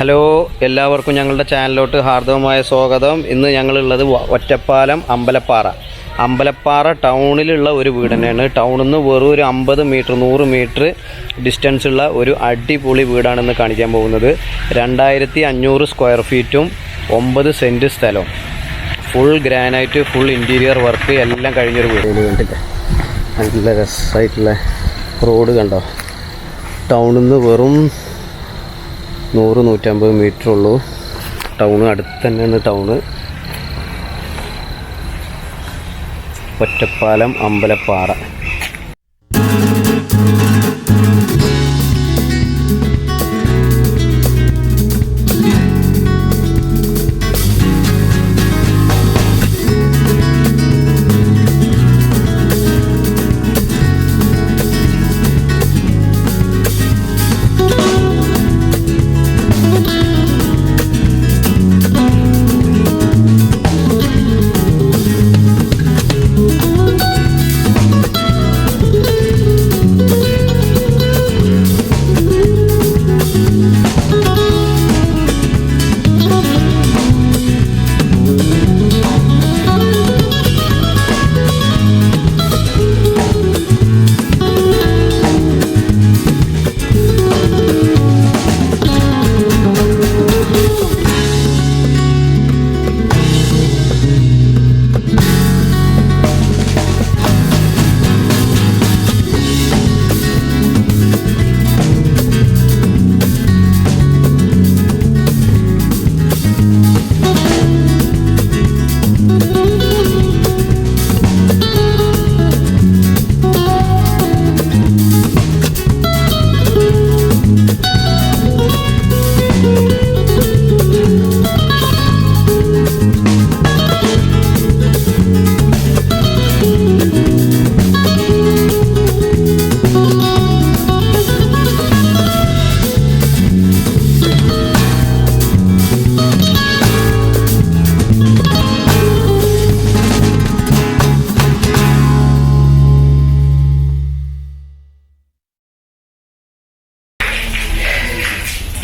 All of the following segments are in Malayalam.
ഹലോ, എല്ലാവർക്കും ഞങ്ങളുടെ ചാനലിലോട്ട് ഹാർദവമായ സ്വാഗതം. ഇന്ന് ഞങ്ങളുള്ളത് ഒറ്റപ്പാലം അമ്പലപ്പാറ ടൗണിലുള്ള ഒരു വീട് തന്നെയാണ്. ടൗണിൽ നിന്ന് വെറും ഒരു 100 മീറ്റർ ഡിസ്റ്റൻസ് ഉള്ള ഒരു അടിപൊളി വീടാണെന്ന് കാണിക്കാൻ പോകുന്നത്. 2500 സ്ക്വയർ ഫീറ്റും 9 സെൻറ്റ് സ്ഥലവും, full granite, full interior work എല്ലാം കഴിഞ്ഞൊരു വീട്. കണ്ടില്ല, നല്ല രസമായിട്ടുള്ള റോഡ് കണ്ടോ. ടൗണിൽ നിന്ന് വെറും 100-150 മീറ്റർ ഉള്ളൂ. ടൗണ് അടുത്ത് തന്നെയാണ്. ടൗണ് ഒറ്റപ്പാലം അമ്പലപ്പാറ.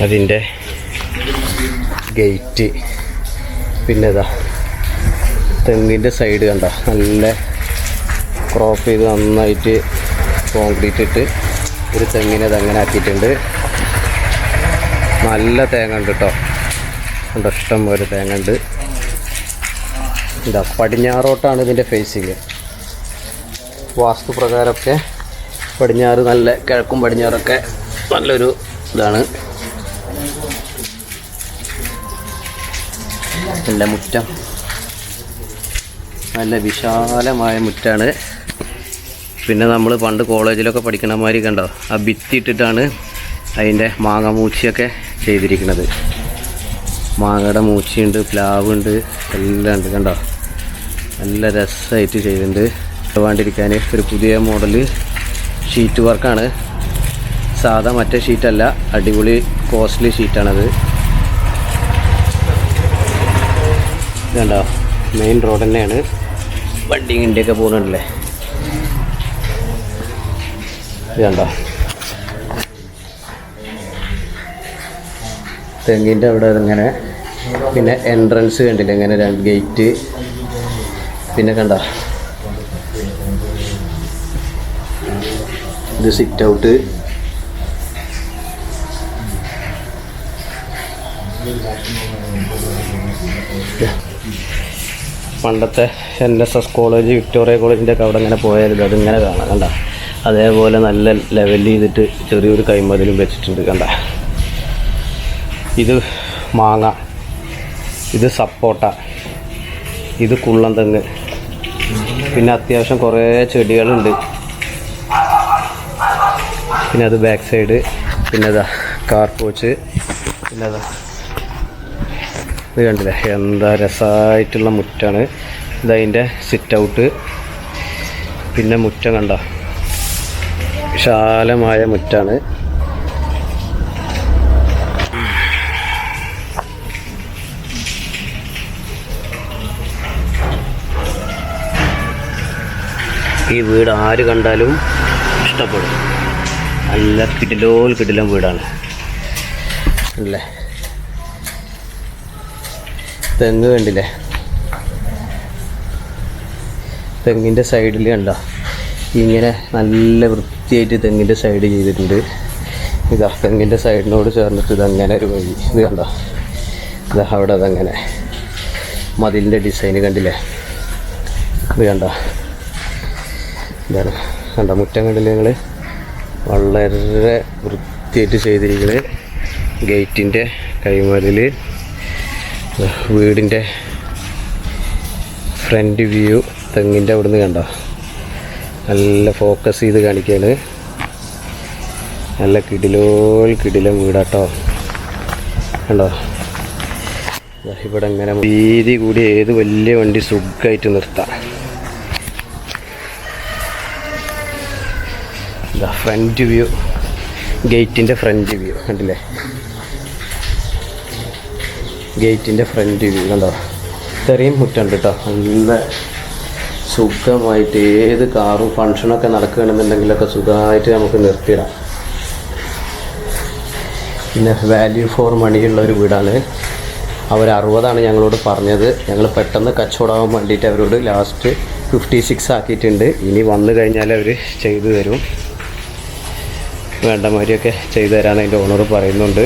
അതിൻ്റെ ഗേറ്റ്, പിന്നെ ഇതാ തെങ്ങിൻ്റെ സൈഡ് കണ്ട, നല്ല ക്രോപ്പ് ചെയ്ത് നന്നായിട്ട് കോൺക്രീറ്റ് ഇട്ട് ഒരു തെങ്ങിനെ അങ്ങനെ ആക്കിയിട്ടുണ്ട്. നല്ല തേങ്ങ ഉണ്ട് കേട്ടോ, കണ്ടോ, ഇഷ്ടം പോലെ തേങ്ങ ഉണ്ട്. ഇതാ പടിഞ്ഞാറോട്ടാണ് ഇതിൻ്റെ ഫേസിങ്. വാസ്തുപ്രകാരമൊക്കെ പടിഞ്ഞാറ്, നല്ല കിഴക്കും പടിഞ്ഞാറൊക്കെ നല്ലൊരു ഇതാണ്. നല്ല മുറ്റം, നല്ല വിശാലമായ മുറ്റാണ്. പിന്നെ നമ്മൾ പണ്ട് കോളേജിലൊക്കെ പഠിക്കണ മാതിരി കണ്ടോ, ആ ഭിത്തി ഇട്ടിട്ടാണ് അതിൻ്റെ മാങ്ങ മൂച്ചിയൊക്കെ ചെയ്തിരിക്കുന്നത്. മാങ്ങയുടെ മൂച്ചിയുണ്ട്, പ്ലാവുണ്ട്, എല്ലാം ഉണ്ട് കണ്ടോ. നല്ല രസമായിട്ട് ചെയ്തിട്ടുണ്ട്. വേണ്ടിയിരിക്കാൻ ഒരു പുതിയ മോഡൽ ഷീറ്റ് വർക്കാണ്. സാധാ മറ്റേ ഷീറ്റല്ല, അടിപൊളി കോസ്റ്റ്ലി ഷീറ്റാണത്. കണ്ടോ, മെയിൻ റോഡ് തന്നെയാണ്. വണ്ടിയും ഇണ്ടിയൊക്കെ പോകുന്നുണ്ടല്ലേ. കണ്ടോ, തെങ്ങിൻ്റെ അവിടെ ഇങ്ങനെ. പിന്നെ എൻട്രൻസ് കണ്ടില്ല, ഇങ്ങനെ 2 ഗേറ്റ്. പിന്നെ കണ്ടോ, ഇത് സിറ്റ് ഔട്ട്. പണ്ടത്തെ NSS കോളേജ്, വിക്ടോറിയ കോളേജിൻ്റെ ഒക്കെ അവിടെ ഇങ്ങനെ പോയാലും അതിങ്ങനെ കാണാം കണ്ട. അതേപോലെ നല്ല ലെവൽ ചെയ്തിട്ട് ചെറിയൊരു കൈമതിലും വെച്ചിട്ടുണ്ട് കണ്ട. ഇത് മാങ്ങ, ഇത് സപ്പോട്ട, ഇത് കുള്ളൻ തെങ്ങ്. പിന്നെ അത്യാവശ്യം കുറേ ചെടികളുണ്ട്. പിന്നെ അത് ബാക്ക് സൈഡ്. പിന്നെ അതാ കാർ പോച്ച്. പിന്നെ അതാ ഇത് കണ്ടില്ലേ, എന്താ രസമായിട്ടുള്ള മുറ്റാണ്. ഇതതിൻ്റെ സിറ്റ് ഔട്ട്. പിന്നെ മുറ്റം കണ്ട, വിശാലമായ മുറ്റാണ്. ഈ വീട് ആര് കണ്ടാലും ഇഷ്ടപ്പെടും. നല്ല കിടിലം വീടാണ് അല്ലേ. തെങ്ങ് കണ്ടില്ലേ, തെങ്ങിൻ്റെ സൈഡിൽ കണ്ടോ ഇങ്ങനെ നല്ല വൃത്തിയായിട്ട് തെങ്ങിൻ്റെ സൈഡ് ചെയ്തിട്ടുണ്ട്. ഇതാ തെങ്ങിൻ്റെ സൈഡിനോട് ചേർന്നിട്ട് ഇതങ്ങനെ ഒരു വഴി, ഇത് കണ്ടോ, ഇതാ അവിടെ അതങ്ങനെ മതിലിൻ്റെ ഡിസൈന് കണ്ടില്ലേ, ഇത് കണ്ടോ, ഇതാണ് കണ്ടോ മുറ്റം കണ്ടില്ലേ നിങ്ങൾ, വളരെ വൃത്തിയായിട്ട് ചെയ്തിരിക്കുന്നത്. ഗേറ്റിൻ്റെ കൈമതിൽ, വീടിൻ്റെ ഫ്രണ്ട് വ്യൂ തെങ്ങിൻ്റെ അവിടുന്ന് കണ്ടോ നല്ല ഫോക്കസ് ചെയ്ത് കാണിക്കുകയാണ്. നല്ല കിടിലം വീടാട്ടോ കണ്ടോ. ഇവിടെ ഇങ്ങനെ വീതി കൂടി ഏത് വലിയ വണ്ടി സുഖമായിട്ട് നിർത്താം. ഇതാ ഫ്രണ്ട് വ്യൂ, ഗേറ്റിൻ്റെ ഫ്രണ്ട് വ്യൂ കണ്ടില്ലേ, ഗേറ്റിൻ്റെ ഫ്രണ്ട് വ്യൂ കണ്ടോ. ഇത്രയും മുറ്റുണ്ട് കേട്ടോ, നല്ല സുഖമായിട്ട് ഏത് കാറും ഫങ്ഷനൊക്കെ നടക്കുകയാണെന്നുണ്ടെങ്കിലൊക്കെ സുഖമായിട്ട് നമുക്ക് നിർത്തിയിടാം. പിന്നെ വാല്യൂ ഫോർ മണിയുള്ള ഒരു വീടാണ്. അവർ 60 ഞങ്ങളോട് പറഞ്ഞത്. ഞങ്ങൾ പെട്ടെന്ന് കച്ചവടമാകാൻ വേണ്ടിയിട്ട് അവരോട് ലാസ്റ്റ് 56 ആക്കിയിട്ടുണ്ട്. ഇനി വന്നു കഴിഞ്ഞാൽ അവർ ചെയ്തു തരും, വേണ്ട മാതിരിയൊക്കെ ചെയ്തു തരാമെന്ന് അതിൻ്റെ ഓണർ പറയുന്നുണ്ട്.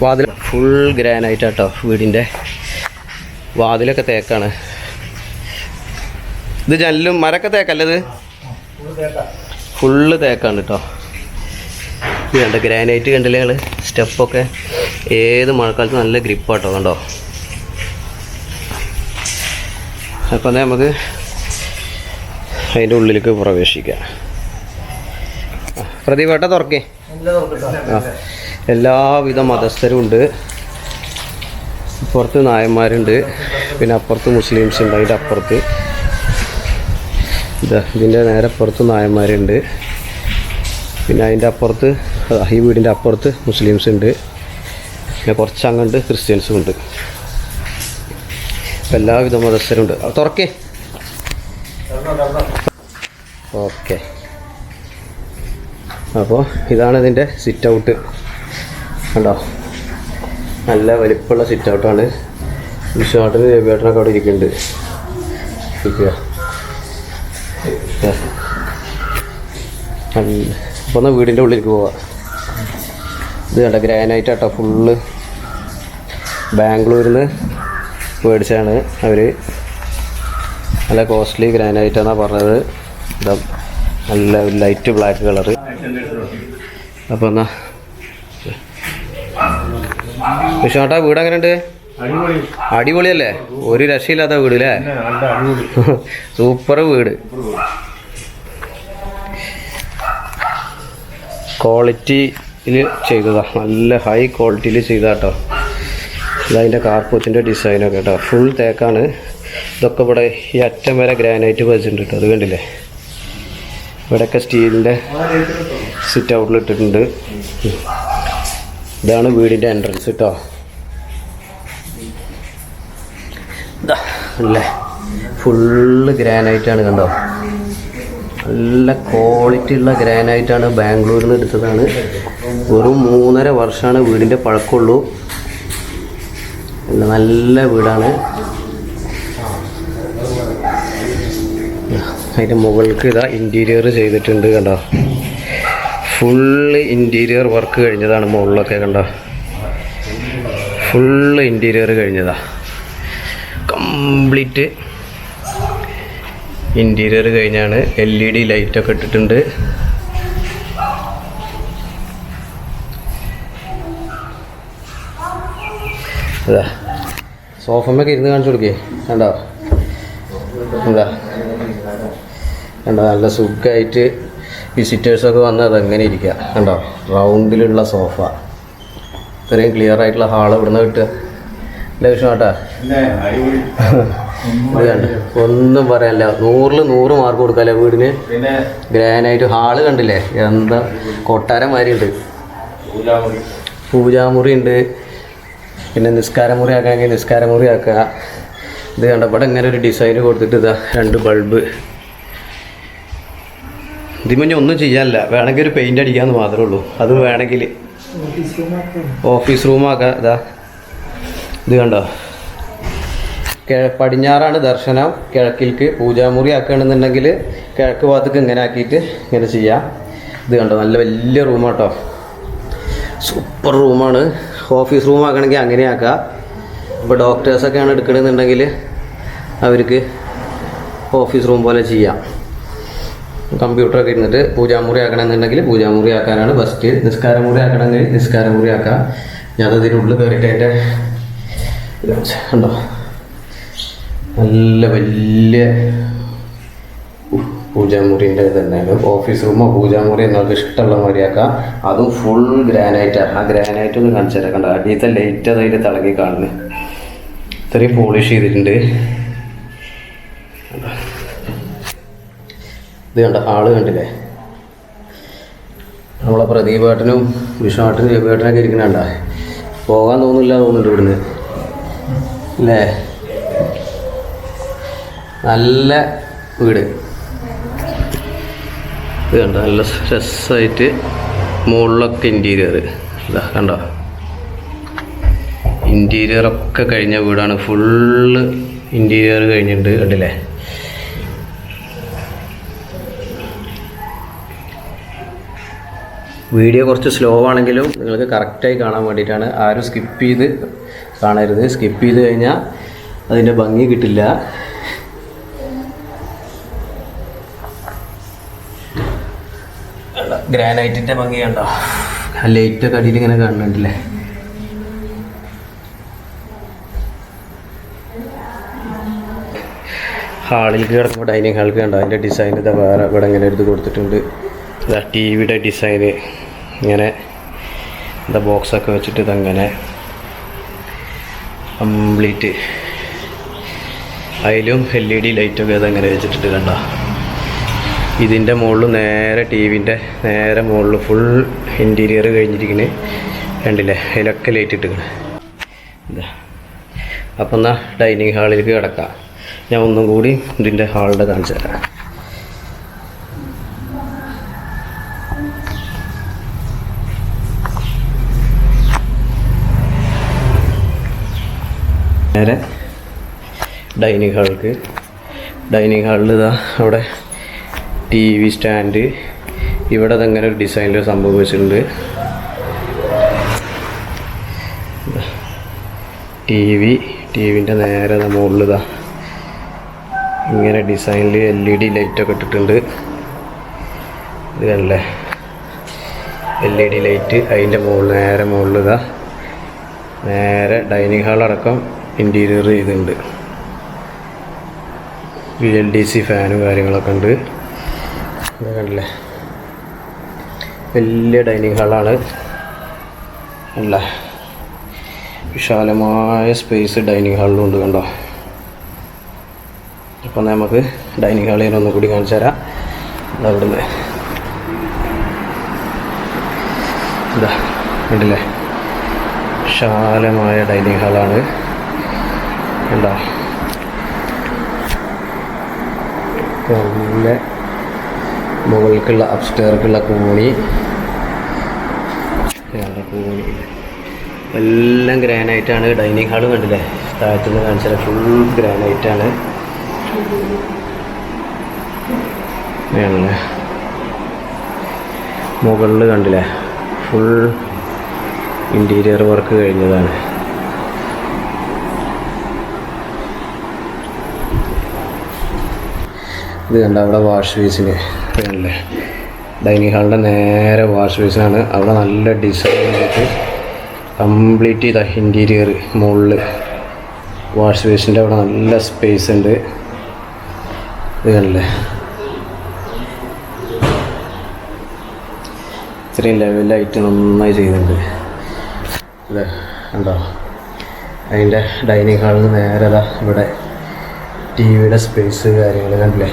വാതിൽ ഫുൾ ഗ്രാനൈറ്റാട്ടോ, വീടിൻ്റെ വാതിലൊക്കെ തേക്കാണ്. ഇത് ജനലും മരമൊക്കെ തേക്കല്ലേ, ഇത് ഫുള്ള് തേക്കാണ് കേട്ടോ. ഇത് കണ്ട ഗ്രാനൈറ്റ് കണ്ടില്ലേ ഞങ്ങൾ, സ്റ്റെപ്പൊക്കെ ഏത് മഴക്കാലത്ത് നല്ല ഗ്രിപ്പാട്ടോ കണ്ടോ. അപ്പം നമുക്ക് അതിൻ്റെ ഉള്ളിലേക്ക് പ്രവേശിക്കാം. പ്രതിവേട്ട തുറക്കേ, എല്ലാവിധ മതസ്ഥരും ഉണ്ട്. പുറത്ത് നായന്മാരുണ്ട്, പിന്നെ അപ്പുറത്ത് മുസ്ലിംസ് ഉണ്ട്. അതിൻ്റെ അപ്പുറത്ത് ഇതിൻ്റെ നേരെ പുറത്ത് നായന്മാരുണ്ട്, പിന്നെ അതിൻ്റെ അപ്പുറത്ത് ഈ വീടിൻ്റെ അപ്പുറത്ത് മുസ്ലിംസ് ഉണ്ട്, പിന്നെ കുറച്ച് അങ്ങോട്ട് ക്രിസ്ത്യൻസും ഉണ്ട്. എല്ലാവിധ മതസ്ഥരും ഉണ്ട്. തുറക്കേ, ഓക്കെ. അപ്പോൾ ഇതാണ് ഇതിൻ്റെ സിറ്റ് ഔട്ട് കണ്ടോ, നല്ല വലിപ്പമുള്ള സിറ്റ് ഔട്ടാണ്. വിശ്വാട്ടിന് രവിയേട്ടനൊക്കെ അവിടെ ഇരിക്കുന്നുണ്ട്. അപ്പോൾ എന്നാൽ വീടിൻ്റെ ഉള്ളിലേക്ക് പോവാം. ഇത് കണ്ട ഗ്രാനൈറ്റ് ആട്ടോ, ഫുള്ള് ബാംഗ്ലൂരിൽ നിന്ന് മേടിച്ചാണ് അവർ. നല്ല കോസ്റ്റ്ലി ഗ്രാനൈറ്റാണെന്നാണ് പറഞ്ഞത്. ഇതാ നല്ല ലൈറ്റ് ബ്ലാക്ക് കളറ്. അപ്പോൾ എന്നാ വിശ്വാട്ടാ വീട് എങ്ങനെയുണ്ട്? അടിപൊളിയല്ലേ, ഒരു രക്ഷയില്ലാത്ത വീട് അല്ലേ, സൂപ്പർ വീട്. ക്വാളിറ്റിയിൽ ചെയ്തതാ, നല്ല ഹൈ ക്വാളിറ്റിയിൽ ചെയ്താട്ടോ. ഇതതിൻ്റെ കാർപ്പറ്റിൻ്റെ ഡിസൈനൊക്കെ കേട്ടോ, ഫുൾ തേക്കാണ്. ഇതൊക്കെ ഇവിടെ ഈ അറ്റം വരെ ഗ്രാനൈറ്റ് വെച്ചിട്ടുണ്ട് കേട്ടോ, അത് കണ്ടില്ലേ. ഇവിടെയൊക്കെ സ്റ്റീലിൻ്റെ സിറ്റ് ഔട്ടിൽ ഇട്ടിട്ടുണ്ട്. ഇതാണ് വീടിൻ്റെ എൻട്രൻസ് കേട്ടോ. അല്ലേ ഫുള്ള് ഗ്രാനൈറ്റാണ് കണ്ടോ, നല്ല ക്വാളിറ്റി ഉള്ള ഗ്രാനൈറ്റാണ്. ബാംഗ്ലൂരിൽ നിന്ന് എടുത്തതാണ്. വെറും 3.5 വർഷമാണ് വീടിൻ്റെ പഴക്കമുള്ളൂ. നല്ല വീടാണ്. അതിൻ്റെ മുകൾക്ക് ഇതാ ഇൻറ്റീരിയർ ചെയ്തിട്ടുണ്ട് കണ്ടോ, ഫുള്ള് ഇൻറ്റീരിയർ വർക്ക് കഴിഞ്ഞതാണ്. മുകളിലൊക്കെ കണ്ടോ, ഫുള്ള് ഇൻറ്റീരിയർ കഴിഞ്ഞതാ. കംപ്ലീറ്റ് ഇൻറ്റീരിയർ കഴിഞ്ഞാണ്. LED ലൈറ്റൊക്കെ ഇട്ടിട്ടുണ്ട്. അതാ സോഫമ്മൊക്കെ ഇരുന്ന് കാണിച്ചു കൊടുക്കേ. കണ്ടോ എന്താ കണ്ടോ, നല്ല സുഖമായിട്ട് വിസിറ്റേഴ്സൊക്കെ വന്ന് അതങ്ങനെ ഇരിക്കുക. കണ്ടോ, റൗണ്ടിലുള്ള സോഫ. ഇത്രയും ക്ലിയർ ആയിട്ടുള്ള ഹാൾ ഇവിടുന്ന് കിട്ടുക. ലക്ഷ്യം കേട്ടാ, ഇത് കണ്ട് ഒന്നും പറയാനില്ല. 100-ൽ 100 മാർക്ക് കൊടുക്കാല്ലേ വീടിന്. ഗ്രാനായിട്ട് ഹാള് കണ്ടില്ലേ, എന്താ കൊട്ടാരമാരി ഉണ്ട്. പൂജാമുറി ഉണ്ട്. പിന്നെ നിസ്കാരമുറി ആക്കാമെങ്കിൽ നിസ്കാരമുറി ആക്കുക. ഇത് കണ്ട ഇവിടെ ഇങ്ങനെ ഒരു ഡിസൈന് കൊടുത്തിട്ട് ഇതാ 2 ബൾബ്. ഇതിമഞ്ഞ ഒന്നും ചെയ്യാനില്ല, വേണമെങ്കിൽ ഒരു പെയിൻ്റ് അടിക്കാമെന്ന് മാത്രമേ ഉള്ളൂ. അത് വേണമെങ്കിൽ ഓഫീസ് റൂമാക്കാം. ഇതാ ഇത് കണ്ടോ, പടിഞ്ഞാറാണ് ദർശനം, കിഴക്കിലേക്ക് പൂജാമുറി ആക്കുകയാണെന്നുണ്ടെങ്കിൽ കിഴക്ക് ഭാഗത്തേക്ക് ഇങ്ങനെ ആക്കിയിട്ട് ഇങ്ങനെ ചെയ്യാം. ഇത് കണ്ടോ, നല്ല വലിയ റൂമാട്ടോ, സൂപ്പർ റൂമാണ്. ഓഫീസ് റൂം ആക്കണമെങ്കിൽ അങ്ങനെ ആക്കാം. ഇപ്പോൾ ഡോക്ടേഴ്സൊക്കെയാണ് എടുക്കണമെന്നുണ്ടെങ്കിൽ അവർക്ക് ഓഫീസ് റൂം പോലെ ചെയ്യാം. കമ്പ്യൂട്ടറൊക്കെ ഇരുന്നിട്ട് പൂജാമുറി ആക്കണമെന്നുണ്ടെങ്കിൽ പൂജാമുറി ആക്കാനാണ് ഫസ്റ്റ്. നിസ്കാരമുറി ആക്കണമെങ്കിൽ നിസ്കാരമുറി ആക്കാം. ഞാനതിനുള്ളിൽ കയറിയിട്ട് അതിൻ്റെ ഉണ്ടോ, നല്ല വലിയ പൂജാമുറിൻ്റെ തന്നെയാണ്. ഓഫീസ് റൂമോ പൂജാമുറി നിങ്ങൾക്ക് ഇഷ്ടമുള്ള മാതിരിയാക്കാം. അതും ഫുൾ ഗ്രാനൈറ്റാണ്. ആ ഗ്രാനൈറ്റ് ഒന്ന് കാണിച്ചു തരാം. കണ്ടോ, അടിയത്തെ ലൈറ്റ് അതായിട്ട് തിളങ്ങി കാണുന്നത്. ഇത്രയും പോളിഷ് ചെയ്തിട്ടുണ്ട്. ഇത് കണ്ട ഹാള് കണ്ടില്ലേ, നമ്മളെ പ്രദീപേട്ടനും വിഷ്ണുവേട്ടനും രവിയേട്ടനൊക്കെ ഇരിക്കണണ്ട. പോകാൻ തോന്നുന്നുണ്ട് ഇവിടുന്ന് അല്ലേ. നല്ല വീട്. ഇത് കണ്ടോ, നല്ല രസമായിട്ട് മുകളിലൊക്കെ ഇൻറ്റീരിയർ. ഇതാ കണ്ടോ, ഇൻറ്റീരിയറൊക്കെ കഴിഞ്ഞ വീടാണ്. ഫുള്ള് ഇൻറ്റീരിയർ കഴിഞ്ഞിട്ടുണ്ട്. കണ്ടില്ലേ, വീഡിയോ കുറച്ച് സ്ലോ ആണെങ്കിലും നിങ്ങൾക്ക് കറക്റ്റായി കാണാൻ വേണ്ടിയിട്ടാണ്. ആരും സ്കിപ്പ് ചെയ്ത് കാണരുത്. സ്കിപ്പ് ചെയ്ത് കഴിഞ്ഞാൽ അതിൻ്റെ ഭംഗി കിട്ടില്ല. ഗ്രാനൈറ്റിൻ്റെ ഭംഗി കണ്ടോ, ലൈറ്റൊക്കെ അടിയിൽ ഇങ്ങനെ കാണുന്നുണ്ടല്ലേ. ഹാളിലേക്ക് കിടക്കുമ്പോൾ ഡൈനിങ് ഹാൾക്ക് കണ്ടോ, അതിൻ്റെ ഡിസൈൻ ഇതാ വേറെ ഇവിടെ ഇങ്ങനെ എടുത്ത് കൊടുത്തിട്ടുണ്ട്. ഇതാ TV-യുടെ ഡിസൈന് ഇങ്ങനെ എന്താ ബോക്സൊക്കെ വെച്ചിട്ട് ഇതങ്ങനെ കംപ്ലീറ്റ്. അതിലും LED ലൈറ്റൊക്കെ അതങ്ങനെ വെച്ചിട്ടുണ്ട്. കണ്ടോ, ഇതിൻ്റെ മുകളിൽ നേരെ TV-ൻ്റെ നേരെ മുകളിൽ ഫുൾ ഇൻറ്റീരിയർ കഴിഞ്ഞിരിക്കുന്നത് കണ്ടില്ലേ. അതിലൊക്കെ ലൈറ്റ് ഇട്ടിരിക്കണം. ഇതാ അപ്പം എന്നാൽ ഡൈനിങ് ഹാളിലേക്ക് കിടക്കാം. ഞാൻ ഒന്നും കൂടി ഇതിൻ്റെ ഹാളിൻ്റെ കാണിച്ചു തരാം. നേരെ ഡൈനിങ് ഹാളിൽ ഇതാ അവിടെ TV സ്റ്റാൻഡ്. ഇവിടെ അതങ്ങനെ ഒരു ഡിസൈനിൽ സംഭവം വെച്ചിട്ടുണ്ട്. ടിവിൻ്റെ നേരെ മുകളിൽ ഇതാ ഇങ്ങനെ ഡിസൈനിൽ LED ലൈറ്റൊക്കെ ഇട്ടിട്ടുണ്ട്. ഇത് കണ്ടല്ലേ, LED ലൈറ്റ്. അതിൻ്റെ നേരെ മുകളിൽ ഇതാ നേരെ ഡൈനിങ് ഹാളടക്കം ഇൻറ്റീരിയർ ചെയ്തിട്ടുണ്ട്. VLDC ഫാനും കാര്യങ്ങളൊക്കെ ഉണ്ട്. ഇത് കണ്ടില്ലേ, വലിയ ഡൈനിങ് ഹാളാണ്. അല്ല, വിശാലമായ സ്പേസ് ഡൈനിങ് ഹാളിലും ഉണ്ട്. കണ്ടോ, അപ്പം നമുക്ക് ഡൈനിങ് ഹാളിൽ ഒന്നും കൂടി കാണിച്ചു തരാം. അവിടുന്ന് ഇതാ കണ്ടില്ലേ, വിശാലമായ ഡൈനിങ് ഹാളാണ്. കണ്ടോ, നല്ല മുകൾക്കുള്ള അപ്സ്റ്റെയർക്കുള്ള കോണി എല്ലാം ഗ്രാനൈറ്റാണ്. ഡൈനിങ് ഹാള് കണ്ടില്ലേ, താഴത്തുനിന്ന് കാണിച്ചാൽ ഫുൾ ഗ്രാനൈറ്റാണ്. മുകളിൽ കണ്ടില്ലേ, ഫുൾ ഇൻറ്റീരിയർ വർക്ക് കഴിഞ്ഞതാണ്. ഇത് കണ്ട അവിടെ വാഷ് ബേസിന് കണ്ടില്ലേ, ഡൈനിങ് ഹാളിൻ്റെ നേരെ വാഷ് ബേസിനാണ്. അവിടെ നല്ല ഡിസൈൻ ആയിട്ട് കംപ്ലീറ്റ് ചെയ്ത ഇൻറ്റീരിയർ. മുകളിൽ വാഷ് ബേസിൻ്റെ അവിടെ നല്ല സ്പേസ് ഉണ്ട്. ഇത് കണ്ടില്ലേ, ഇത്രയും ലെവലായിട്ട് നന്നായി ചെയ്തിട്ടുണ്ട്. ഇത് കണ്ടോ, അതിൻ്റെ ഡൈനിങ് ഹാളിൽ നിന്ന് നേരെ ഇവിടെ ടി വിയുടെ സ്പേസ് കാര്യങ്ങൾ കണ്ടില്ലേ,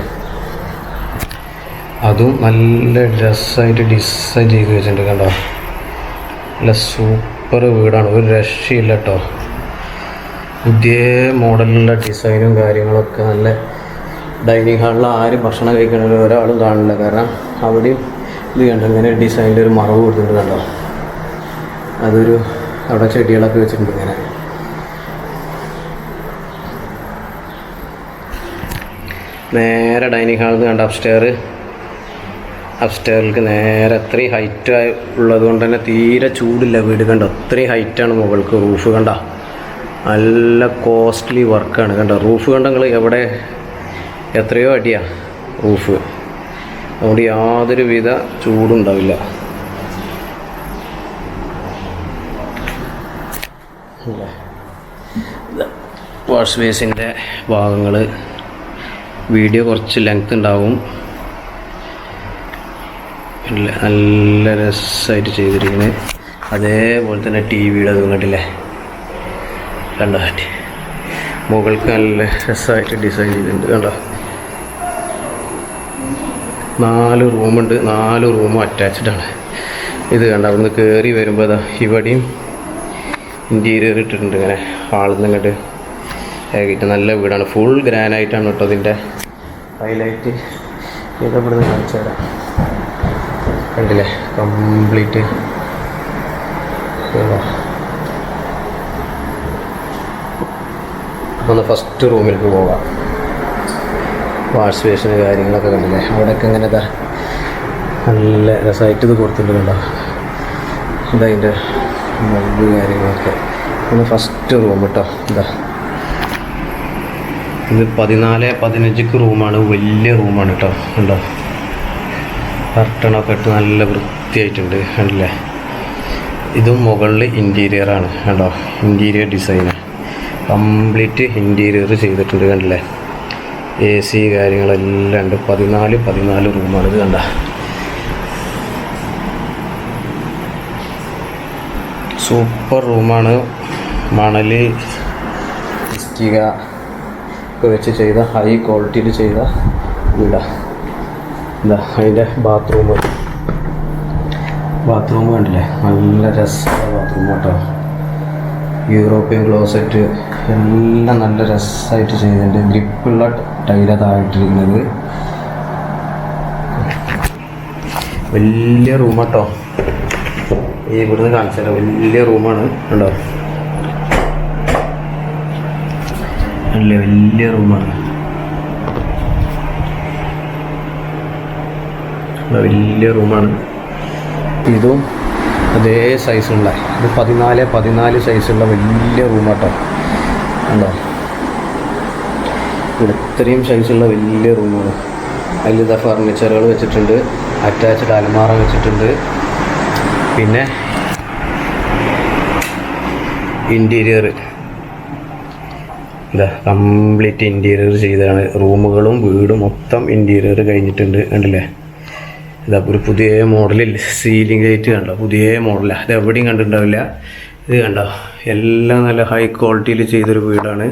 അതും നല്ല രസമായിട്ട് ഡിസൈൻ ചെയ്ത് വെച്ചിട്ടുണ്ട്. കണ്ടോ, നല്ല സൂപ്പർ വീടാണ്, ഒരു രക്ഷയില്ല കേട്ടോ. പുതിയ മോഡലിലുള്ള ഡിസൈനും കാര്യങ്ങളൊക്കെ നല്ല. ഡൈനിങ് ഹാളിൽ ആരും ഭക്ഷണം കഴിക്കണമെങ്കിൽ ഒരാളും കാണില്ല, കാരണം അവിടെയും ഇത് കണ്ടോ ഇങ്ങനെ ഡിസൈനിൽ ഒരു മറവ് കൊടുത്തിട്ടുണ്ട്. കണ്ടോ, അതൊരു അവിടെ ചെടികളൊക്കെ വെച്ചിട്ടുണ്ട് ഇങ്ങനെ. നേരെ ഡൈനിങ് ഹാളിൽ നിന്ന് കണ്ട അപ്സ്റ്റെയറിലേക്ക് നേരെ അത്രയും ഹൈറ്റ് ഉള്ളത് കൊണ്ട് തന്നെ തീരെ ചൂടില്ല വീട്. കണ്ടോ, അത്രയും ഹൈറ്റാണ് മുകൾക്ക്. റൂഫ് കണ്ട നല്ല കോസ്റ്റ്ലി വർക്കാണ്. കണ്ടോ റൂഫ് കണ്ട നിങ്ങൾ, എവിടെ എത്രയോ അടിയാണ് റൂഫ്, അതുകൊണ്ട് യാതൊരു വിധ ചൂടുണ്ടാവില്ല. വാഷ് ബേസിൻ്റെ ഭാഗങ്ങൾ വീഡിയോ കുറച്ച് ലെങ്ത് ഉണ്ടാവും. നല്ല രസമായിട്ട് ചെയ്തിരിക്കുന്നത്. അതേപോലെ തന്നെ ടി വിയുടെ അതും കണ്ടില്ലേ, കണ്ടോ മുകൾക്ക് നല്ല രസമായിട്ട് ഡിസൈൻ ചെയ്തിട്ടുണ്ട്. കണ്ടോ 4 റൂമുണ്ട്, 4 റൂമും അറ്റാച്ച്ഡാണ്. ഇത് കണ്ടോ, അവിടുന്ന് കയറി വരുമ്പോൾ ഇവിടെയും ഇൻറ്റീരിയർ ഇട്ടിട്ടുണ്ട് ഇങ്ങനെ ഹാളിൽ നിന്ന് ഇങ്ങോട്ട് ആക്കിയിട്ട്. നല്ല വീടാണ്, ഫുൾ ഗ്രാനൈറ്റാണ് കേട്ടോ ഇതിൻ്റെ ഹൈലൈറ്റ്. ഇതവിടെ നിന്ന് കാണിച്ചു തരാം. കണ്ടില്ലേ കംപ്ലീറ്റ്. ഒന്ന് ഫസ്റ്റ് റൂമിലേക്ക് പോകാം. വാഷ് ബേസിന് കാര്യങ്ങളൊക്കെ കണ്ടില്ലേ, അവിടെയൊക്കെ ഇങ്ങനെ നല്ല രസമായിട്ട് ഇത് കൊടുത്തിട്ടുണ്ട്. കണ്ടോ ഇതതിൻ്റെ മഗ് കാര്യങ്ങളൊക്കെ. ഒന്ന് ഫസ്റ്റ് റൂം കേട്ടോ. ഇത് 14-15 റൂമാണ്, വലിയ റൂമാണ് കേട്ടോ. കണ്ടോ കർട്ടണൊക്കെ ഇട്ട് നല്ല വൃത്തിയായിട്ടുണ്ട്. കണ്ടില്ലേ, ഇതും മുകളിൽ ഇൻറ്റീരിയറാണ്. കണ്ടോ ഇൻറ്റീരിയർ ഡിസൈന് കംപ്ലീറ്റ് ഇൻറ്റീരിയർ ചെയ്തിട്ടുണ്ട്. കണ്ടില്ലേ, AC കാര്യങ്ങളെല്ലാം ഉണ്ട്. 14 റൂമാണ്. ഇത് കണ്ട സൂപ്പർ റൂമാണ്. മണൽ ഇഷ്ടിക ഒക്കെ വെച്ച് ചെയ്ത ഹൈ ക്വാളിറ്റിയിൽ ചെയ്ത വീടാണ്. എന്താ അതിൻ്റെ ബാത്റൂം കണ്ടില്ലേ, നല്ല രസമുള്ള ബാത്റൂം കേട്ടോ. യൂറോപ്യൻ ക്ലോസറ്റ് എല്ലാം നല്ല രസമായിട്ട് ചെയ്തിട്ടുണ്ട്. ഗ്രിപ്പുള്ള ടൈലതായിട്ടിരിക്കുന്നത്. വലിയ റൂം കേട്ടോ. ഈ ഇവിടുന്ന് കാണിച്ചു തരാം, വലിയ റൂമാണ്. കണ്ടോ അല്ലേ, വലിയ റൂമാണ്, വലിയ റൂമാണ്. ഇതും അതേ സൈസുള്ള, ഇത് 14 സൈസുള്ള വലിയ റൂമാട്ടോ. കണ്ടോ ഇത്രയും സൈസുള്ള വലിയ റൂമാണ്. അതിൽ ഫർണിച്ചറുകൾ വെച്ചിട്ടുണ്ട്, അറ്റാച്ച്ഡ് അലമാറ വെച്ചിട്ടുണ്ട്. പിന്നെ ഇൻറ്റീരിയർ കംപ്ലീറ്റ് ഇൻറ്റീരിയർ ചെയ്തതാണ്. റൂമുകളും വീടും മൊത്തം ഇൻറ്റീരിയർ കഴിഞ്ഞിട്ടുണ്ട്. കണ്ടില്ലേ, ഇതാ ഒരു പുതിയ മോഡലിൽ സീലിംഗ് ലൈറ്റ് കണ്ടോ, പുതിയ മോഡലാണ്. ഇത് എവിടെയും കണ്ടിട്ടുണ്ടാവില്ല. ഇത് കണ്ടോ എല്ലാം നല്ല ഹൈ ക്വാളിറ്റിയിൽ ചെയ്തൊരു വീടാണ്.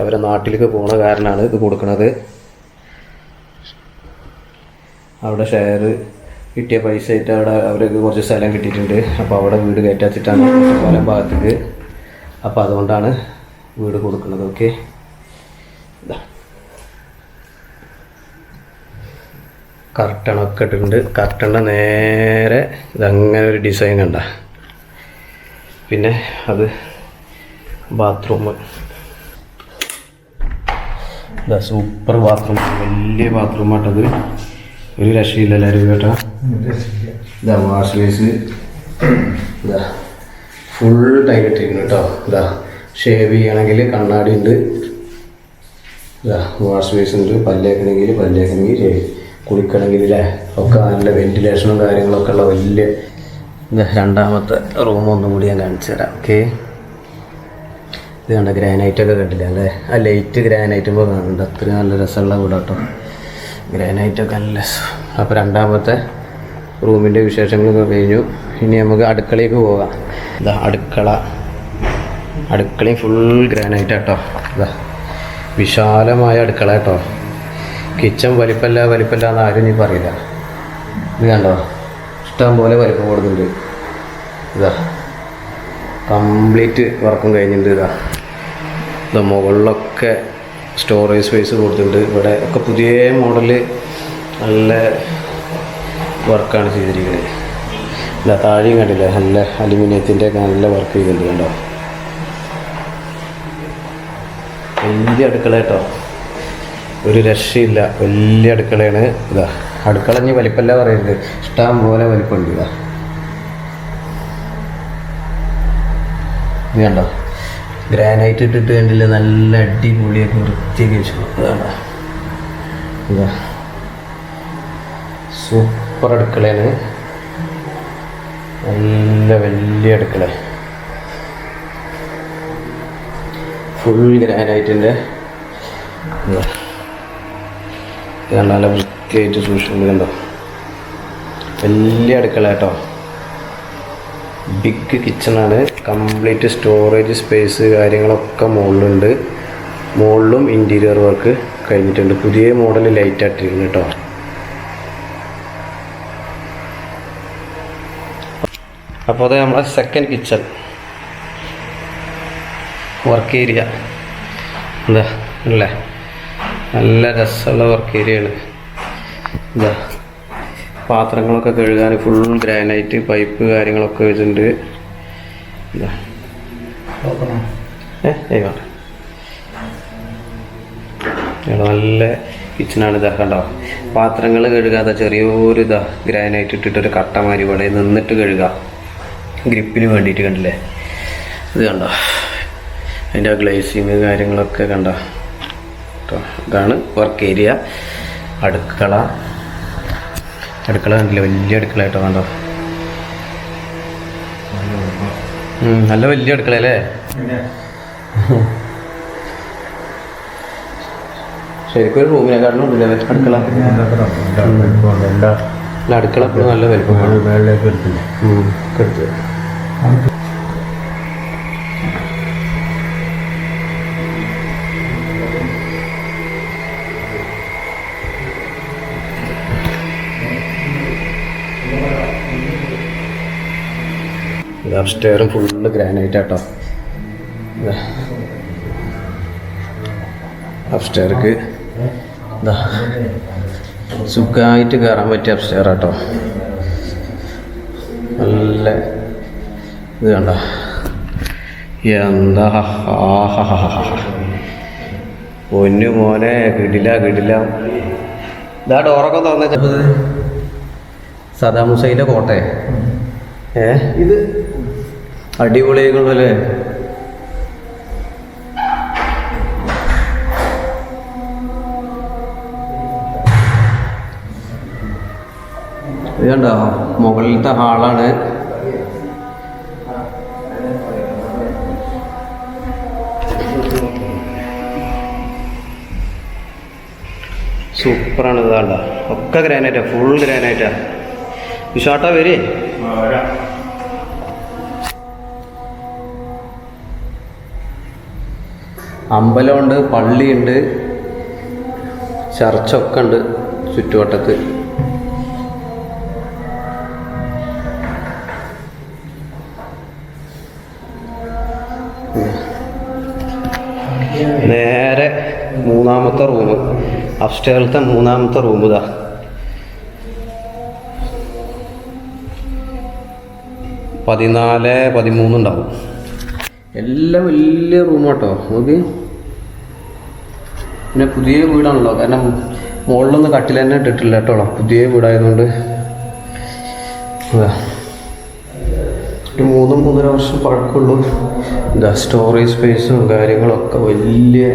അവരെ നാട്ടിലേക്ക് പോണ കാരണമാണ് ഇത് കൊടുക്കുന്നത്. അവിടെ ഷെയർ കിട്ടിയ പൈസ ആയിട്ട് അവിടെ അവർക്ക് കുറച്ച് സ്ഥലം കിട്ടിയിട്ടുണ്ട്. അപ്പോൾ അവിടെ വീട് കയറ്റാച്ചിട്ടാണ് പല ഭാഗത്തേക്ക്. അപ്പോൾ അതുകൊണ്ടാണ് വീട് കൊടുക്കുന്നത്. ഓക്കെ, കർട്ടണൊക്കെ ഇട്ടിട്ടുണ്ട്. കർട്ടൻ്റെ നേരെ ഇതങ്ങനെ ഒരു ഡിസൈൻ കണ്ട. പിന്നെ അത് ബാത്റൂം ഇതാ സൂപ്പർ ബാത്റൂം, വലിയ ബാത്റൂമാട്ടത്, ഒരു രക്ഷയില്ലല്ലോ കേട്ടോ. ഇതാ വാഷ് ബേസ്, ഇതാ ഫുൾ ടൈൽ ഇട്ടിരിക്കുന്നു കേട്ടോ. ഇതാ ഷേവ് ചെയ്യണമെങ്കിൽ കണ്ണാടി ഉണ്ട്, ഇതാ വാഷ് ബേസ് ഉണ്ട്, പല്ലേക്കണമെങ്കിൽ കുളിക്കണമെങ്കിൽ അല്ലേ ഒക്കെ നല്ല വെന്റിലേഷനും കാര്യങ്ങളൊക്കെ ഉള്ള വലിയ രണ്ടാമത്തെ റൂം ഒന്നും കൂടി ഞാൻ കാണിച്ചു തരാം. ഓക്കെ, ഇത് കണ്ട ഗ്രാനൈറ്റൊക്കെ കണ്ടില്ല അല്ലേ, ആ ലൈറ്റ് ഗ്രാനൈറ്റുമ്പോൾ കാണുന്നുണ്ട്, അത്ര നല്ല രസമുള്ള വീടാ കേട്ടോ, ഗ്രാനൈറ്റൊക്കെ നല്ല രസം. അപ്പോൾ രണ്ടാമത്തെ റൂമിൻ്റെ വിശേഷങ്ങളൊക്കെ കഴിഞ്ഞു. ഇനി നമുക്ക് അടുക്കളയ്ക്ക് പോകാം. ഇതാ അടുക്കളയും ഫുൾ ഗ്രാനൈറ്റ് കേട്ടോ. ഇതാ വിശാലമായ അടുക്കള കേട്ടോ. കിച്ചൺ വലിപ്പല്ല എന്ന് ആരും നീ പറയില്ല. ഇത് കണ്ടോ, ഇഷ്ടം പോലെ വലിപ്പം കൊടുക്കുന്നുണ്ട്. ഇതാ കംപ്ലീറ്റ് വർക്കും കഴിഞ്ഞിട്ടുണ്ട്. ഇതാ മുകളിലൊക്കെ സ്റ്റോറേജ് സ്പേസ് കൊടുത്തിട്ടുണ്ട്. ഇവിടെ ഒക്കെ പുതിയ മോഡല് നല്ല വർക്കാണ് ചെയ്തിരിക്കുന്നത്. ഇല്ല താഴെയും കണ്ടില്ലേ, നല്ല അലുമിനിയത്തിൻ്റെ ഒക്കെ നല്ല വർക്ക് ചെയ്തിട്ടുണ്ട് കണ്ടോ. വലിയ അടുക്കള കേട്ടോ, ഒരു രക്ഷയില്ല, വലിയ അടുക്കളയാണ്. ഇതാ അടുക്കള ഇനി വലിപ്പമല്ല പറയുന്നത്, ഇഷ്ടം പോലെ വലിപ്പമുണ്ട്. ഇതാ ഇത് കണ്ടോ, ഗ്രാനൈറ്റ് ഇട്ടിട്ട് കണ്ടില്ല, നല്ല അടിപൊളിയൊക്കെ വൃത്തിയൊക്കെ വെച്ചു. അതാണ് ഇതാ സൂപ്പർ അടുക്കളയാണ്, നല്ല വലിയ അടുക്കള, ഫുൾ ഗ്രാനൈറ്റിൻ്റെ. നല്ല വൃത്തിയായിട്ട് സൂക്ഷിക്കുന്നത് കണ്ടോ, വലിയ അടുക്കള കേട്ടോ. ബിഗ് കിച്ചണാണ്, കംപ്ലീറ്റ് സ്റ്റോറേജ് സ്പേസ് കാര്യങ്ങളൊക്കെ മുകളിലുണ്ട്. മുകളിലും ഇൻറ്റീരിയർ വർക്ക് കഴിഞ്ഞിട്ടുണ്ട്. പുതിയ മോഡൽ ലൈറ്റ് ആയിട്ടിരിക്കുന്നു കേട്ടോ. അപ്പോൾ അത് നമ്മളെ സെക്കൻഡ് കിച്ചൺ വർക്ക് ഏരിയ. എന്താ അല്ലേ, നല്ല രസമുള്ള വർക്ക് ഏരിയയാണ്. ഇതാ പാത്രങ്ങളൊക്കെ കഴുകാൻ ഫുൾ ഗ്രാനൈറ്റ് പൈപ്പ് കാര്യങ്ങളൊക്കെ വെച്ചിട്ടുണ്ട്. ഇതാ നല്ല കിച്ചണാണ്. ഇതാ കണ്ടോ, പാത്രങ്ങൾ കഴുകാതെ ചെറിയൊരു ഇതാ ഗ്രാനൈറ്റ് ഇട്ടിട്ടൊരു കട്ടമാരി ഇവിടെ നിന്നിട്ട് കഴുകാം, ഗ്രിപ്പിന് വേണ്ടിയിട്ട്. കണ്ടില്ലേ, ഇത് കണ്ടോ, അതിൻ്റെ ഗ്ലേസിങ് കാര്യങ്ങളൊക്കെ കണ്ടോ കേട്ടോ. ഇതാണ് വർക്ക് ഏരിയ. അടുക്കള കണ്ടില്ല, വലിയ അടുക്കള കേട്ടോ. കണ്ടോ, നല്ല വലിയ അടുക്കള അല്ലേ. ശരിക്കും ഒരു റൂമിനെക്കാട്ടിലും ഉണ്ടല്ലേ അടുക്കള. അടുക്കള എപ്പോഴും നല്ല വലുപ്പമാണ്. അപ്സ്റ്റെയറും ഫുള്ള് ഗ്രാനൈറ്റ് ആട്ടോ. അപ്സ്റ്റെയർക്ക് ഇതാ സുഖമായിട്ട് കയറാൻ പറ്റിയ അപ്സ്റ്റെയർ ആട്ടോ. നല്ല ഇത് കണ്ട, എന്താ പൊന്നു മോനെ, കിടില. ഇതാ ഡോറൊക്കെ തുറന്നേച്ചത് സദാം ഹുസൈൻ്റെ കോട്ടയെ. ഇത് അടിപൊളിയായിക്കൊള്ളല്ലേ. ഇത് കണ്ടോ, മുകളിലത്തെ ഹാളാണ്. സൂപ്പറാണ്. ഇത് കണ്ടോ, ഒക്കെ ഗ്രാനൈറ്റാ, ഫുൾ ഗ്രാനൈറ്റാ. വിഷാട്ടാ വരെ. അമ്പലമുണ്ട്, പള്ളിയുണ്ട്, ചർച്ചൊക്കെ ഉണ്ട് ചുറ്റുവട്ടത്ത്. നേരെ മൂന്നാമത്തെ റൂം, അപ്സ്റ്റെയറിലത്തെ മൂന്നാമത്തെ റൂം. ഇതാ 14-13 ഉണ്ടാവും. എല്ലാം വലിയ റൂമാട്ടോ. നോക്ക്, പിന്നെ പുതിയ വീടാണല്ലോ, കാരണം മുകളിലൊന്നും കട്ടിൽ തന്നെ ഇട്ടിട്ടില്ല കേട്ടോ. പുതിയ വീടായതുകൊണ്ട് ഒരു 3-3.5 വർഷം പഴക്കമുള്ളൂ. എന്താ സ്റ്റോറേജ് സ്പേസും കാര്യങ്ങളൊക്കെ വലിയ.